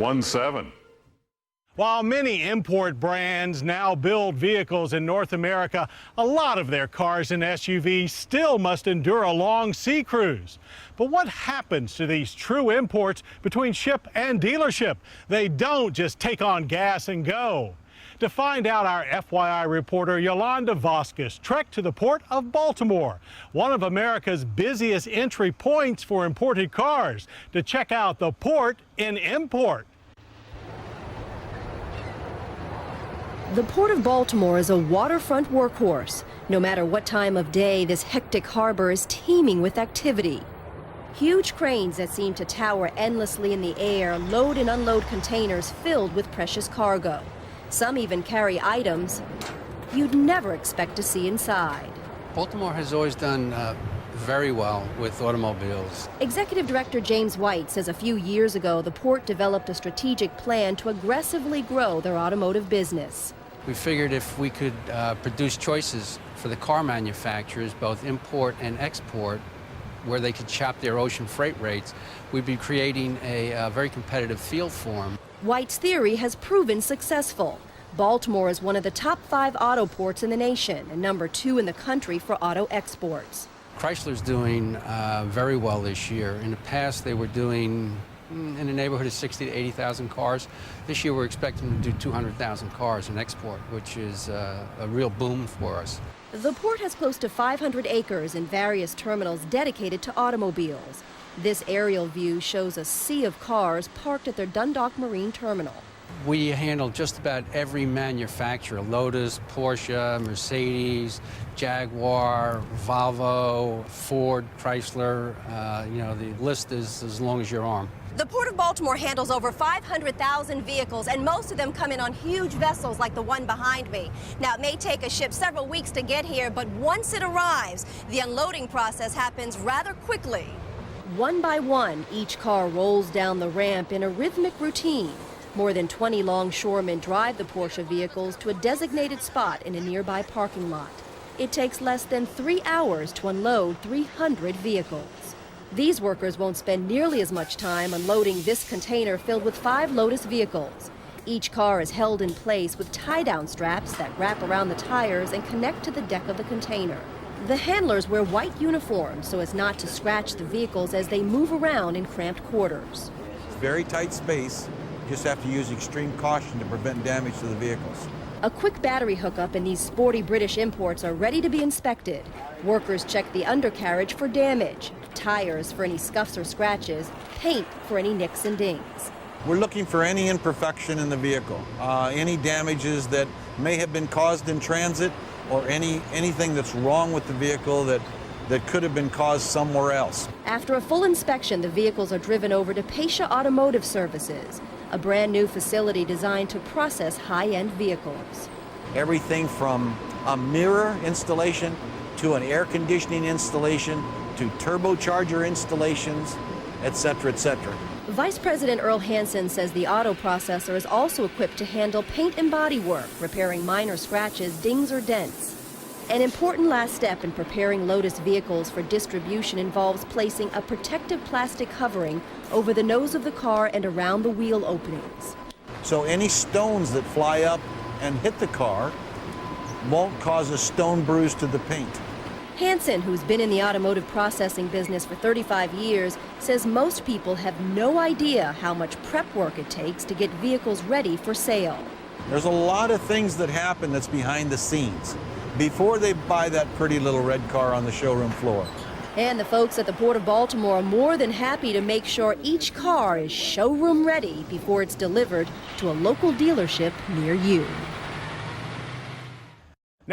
17. While many import brands now build vehicles in North America, a lot of their cars and SUVs still must endure a long sea cruise. But what happens to these true imports between ship and dealership? They don't just take on gas and go. To find out, our FYI reporter Yolanda Vasquez trekked to the port of Baltimore, one of America's busiest entry points for imported cars, to check out the port in import. The Port of Baltimore is a waterfront workhorse. No matter what time of day, this hectic harbor is teeming with activity. Huge cranes that seem to tower endlessly in the air load and unload containers filled with precious cargo. Some even carry items you'd never expect to see inside. Baltimore has always done very well with automobiles. Executive Director James White says a few years ago the port developed a strategic plan to aggressively grow their automotive business. We figured if we could produce choices for the car manufacturers, both import and export, where they could shop their ocean freight rates, we'd be creating a very competitive field for them. White's theory has proven successful. Baltimore is one of the top 5 auto ports in the nation and number 2 in the country for auto exports. Chrysler's doing very well this year. In the past, they were doing in the neighborhood of 60 to 80,000 cars. This year, we're expecting to do 200,000 cars in export, which is a real boom for us. The port has close to 500 acres and various terminals dedicated to automobiles. This aerial view shows a sea of cars parked at their Dundalk Marine Terminal. We handle just about every manufacturer: Lotus, Porsche, Mercedes, Jaguar, Volvo, Ford, Chrysler. The list is as long as your arm. The Port of Baltimore handles over 500,000 vehicles, and most of them come in on huge vessels like the one behind me. Now, it may take a ship several weeks to get here, but once it arrives, the unloading process happens rather quickly. One by one, each car rolls down the ramp in a rhythmic routine. More than 20 longshoremen drive the Porsche vehicles to a designated spot in a nearby parking lot. It takes less than 3 hours to unload 300 vehicles. These workers won't spend nearly as much time unloading this container filled with 5 Lotus vehicles. Each car is held in place with tie-down straps that wrap around the tires and connect to the deck of the container. The handlers wear white uniforms so as not to scratch the vehicles as they move around in cramped quarters. It's very tight space. You just have to use extreme caution to prevent damage to the vehicles. A quick battery hookup and these sporty British imports are ready to be inspected. Workers check the undercarriage for damage, tires for any scuffs or scratches, paint for any nicks and dings. We're looking for any imperfection in the vehicle, any damages that may have been caused in transit, or anything that's wrong with the vehicle that could have been caused somewhere else. After a full inspection, the vehicles are driven over to Pasha Automotive Services, a brand new facility designed to process high-end vehicles. Everything from a mirror installation to an air conditioning installation to turbocharger installations, etc., etc. Vice President Earl Hansen says the auto processor is also equipped to handle paint and body work, repairing minor scratches, dings, or dents. An important last step in preparing Lotus vehicles for distribution involves placing a protective plastic covering over the nose of the car and around the wheel openings. So any stones that fly up and hit the car won't cause a stone bruise to the paint. Hansen, who's been in the automotive processing business for 35 years, says most people have no idea how much prep work it takes to get vehicles ready for sale. There's a lot of things that happen that's behind the scenes before they buy that pretty little red car on the showroom floor. And the folks at the Port of Baltimore are more than happy to make sure each car is showroom ready before it's delivered to a local dealership near you.